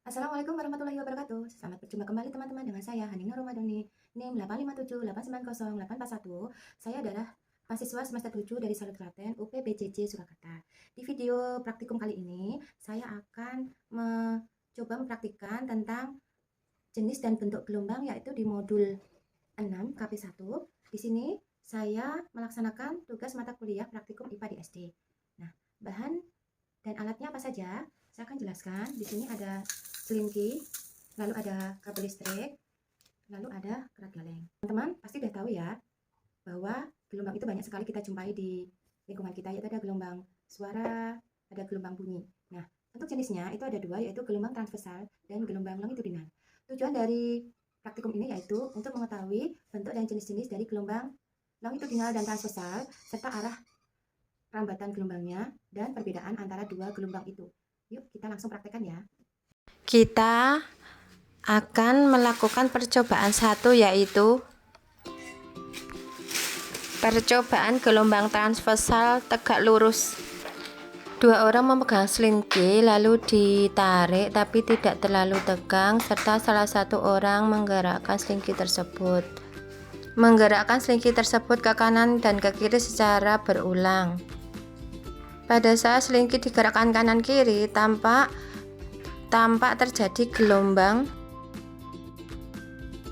Assalamualaikum warahmatullahi wabarakatuh. Selamat berjumpa kembali teman-teman dengan saya Hanina Romadoni, NIM 857890841. Saya adalah mahasiswa semester 7 dari Salut Klaten, UPBJJ Surakarta. Di video praktikum kali ini, saya akan mencoba mempraktikkan tentang jenis dan bentuk gelombang yaitu di modul 6 KP1. Di sini saya melaksanakan tugas mata kuliah praktikum IPA di SD. Nah, bahan dan alatnya apa saja? Saya akan jelaskan. Di sini ada selinki, lalu ada kabel listrik, lalu ada kerat galeng. Teman-teman pasti udah tahu ya bahwa gelombang itu banyak sekali kita jumpai di lingkungan kita, yaitu ada gelombang suara, ada gelombang bunyi. Nah, untuk jenisnya itu ada dua, yaitu gelombang transversal dan gelombang longitudinal. Tujuan dari praktikum ini yaitu untuk mengetahui bentuk dan jenis-jenis dari gelombang longitudinal dan transversal serta arah rambatan gelombangnya dan perbedaan antara dua gelombang itu. Yuk kita langsung praktekkan ya. Kita akan melakukan percobaan satu, yaitu percobaan gelombang transversal tegak lurus. Dua orang memegang selinki lalu ditarik tapi tidak terlalu tegang, serta salah satu orang menggerakkan selinki tersebut ke kanan dan ke kiri secara berulang. Pada saat selinki digerakkan kanan kiri, tampak terjadi gelombang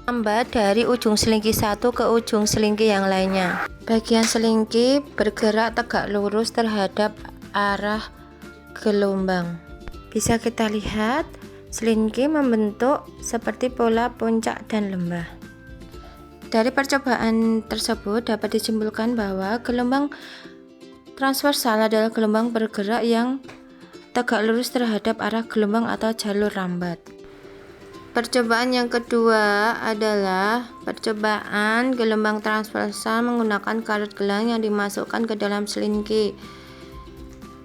tambah dari ujung selingki satu ke ujung selingki yang lainnya. Bagian selingki bergerak tegak lurus terhadap arah gelombang. Bisa kita lihat selingki membentuk seperti pola puncak dan lembah. Dari percobaan tersebut dapat disimpulkan bahwa gelombang transversal adalah gelombang bergerak yang tegak lurus terhadap arah gelombang atau jalur rambat. Percobaan yang kedua adalah percobaan gelombang transversal menggunakan karet gelang yang dimasukkan ke dalam selinki.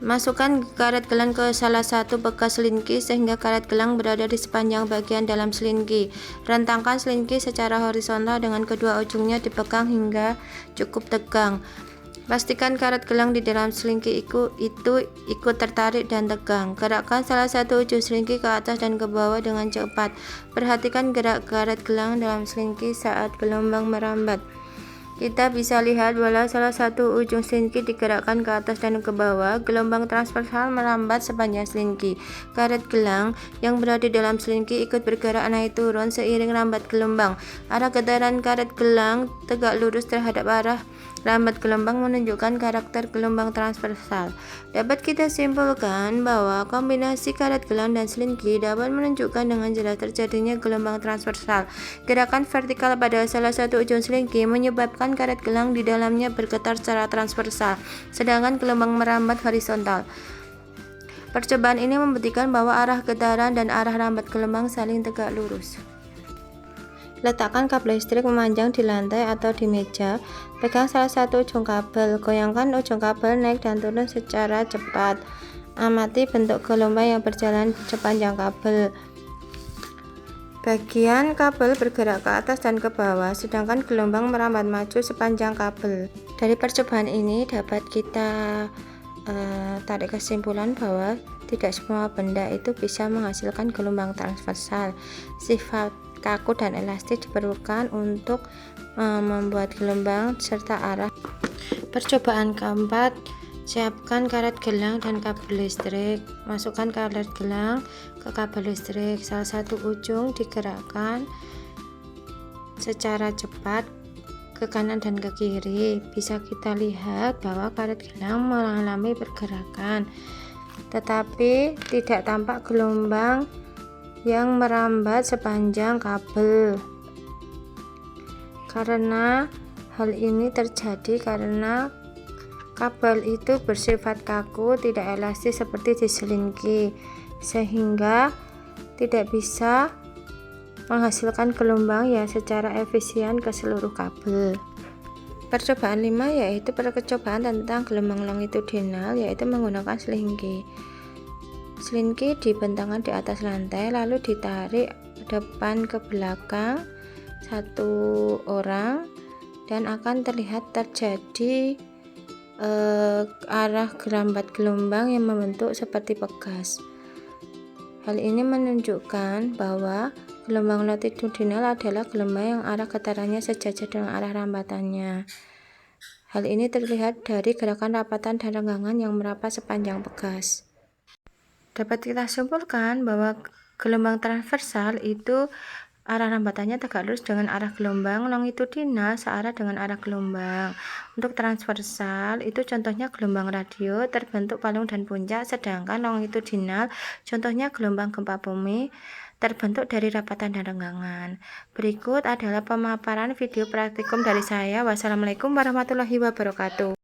Masukkan karet gelang ke salah satu bekas selinki sehingga karet gelang berada di sepanjang bagian dalam selinki. Rentangkan selinki secara horizontal dengan kedua ujungnya dipegang hingga cukup tegang. Pastikan karet gelang di dalam selinki itu ikut tertarik dan tegang. Gerakkan salah satu ujung selinki ke atas dan ke bawah dengan cepat. Perhatikan gerak karet gelang dalam selinki saat gelombang merambat. Kita bisa lihat bahwa salah satu ujung selinki digerakkan ke atas dan ke bawah. Gelombang transversal merambat sepanjang selinki. Karet gelang yang berada di dalam selinki ikut bergerak naik turun seiring rambat gelombang. Arah getaran karet gelang tegak lurus terhadap arah rambat gelombang menunjukkan karakter gelombang transversal. Dapat kita simpulkan bahwa kombinasi karet gelang dan selinki dapat menunjukkan dengan jelas terjadinya gelombang transversal. Gerakan vertikal pada salah satu ujung selinki menyebabkan karet gelang di dalamnya bergetar secara transversal, sedangkan gelombang merambat horizontal. Percobaan ini membuktikan bahwa arah getaran dan arah rambat gelombang saling tegak lurus. Letakkan kabel listrik memanjang di lantai atau di meja. Pegang salah satu ujung kabel. Goyangkan ujung kabel naik dan turun secara cepat. Amati bentuk gelombang yang berjalan sepanjang kabel. Bagian kabel bergerak ke atas dan ke bawah, sedangkan gelombang merambat maju sepanjang kabel. Dari percobaan ini dapat kita tarik kesimpulan bahwa tidak semua benda itu bisa menghasilkan gelombang transversal. Sifat kaku dan elastis diperlukan untuk membuat gelombang serta arah. Percobaan keempat, siapkan karet gelang dan kabel listrik. Masukkan karet gelang ke kabel listrik. Salah satu ujung digerakkan secara cepat ke kanan dan ke kiri. Bisa kita lihat bahwa karet gelang mengalami pergerakan, tetapi tidak tampak gelombang yang merambat sepanjang kabel. Karena hal ini terjadi karena kabel itu bersifat kaku, tidak elastis seperti di selinki, sehingga tidak bisa menghasilkan gelombang yang secara efisien ke seluruh kabel. Percobaan 5 yaitu percobaan tentang gelombang longitudinal, yaitu menggunakan selinki. Selinki dibentangkan di atas lantai lalu ditarik depan ke belakang satu orang dan akan terlihat terjadi arah gerambat gelombang yang membentuk seperti pegas. Hal ini menunjukkan bahwa gelombang longitudinal adalah gelombang yang arah getarannya sejajar dengan arah rambatannya. Hal ini terlihat dari gerakan rapatan dan renggangan yang merapat sepanjang pegas. Dapat kita simpulkan bahwa gelombang transversal itu arah rambatannya tegak lurus dengan arah gelombang, longitudinal searah dengan arah gelombang. Untuk transversal itu contohnya gelombang radio terbentuk palung dan puncak, sedangkan longitudinal contohnya gelombang gempa bumi terbentuk dari rapatan dan renggangan. Berikut adalah pemaparan video praktikum dari saya. Wassalamualaikum warahmatullahi wabarakatuh.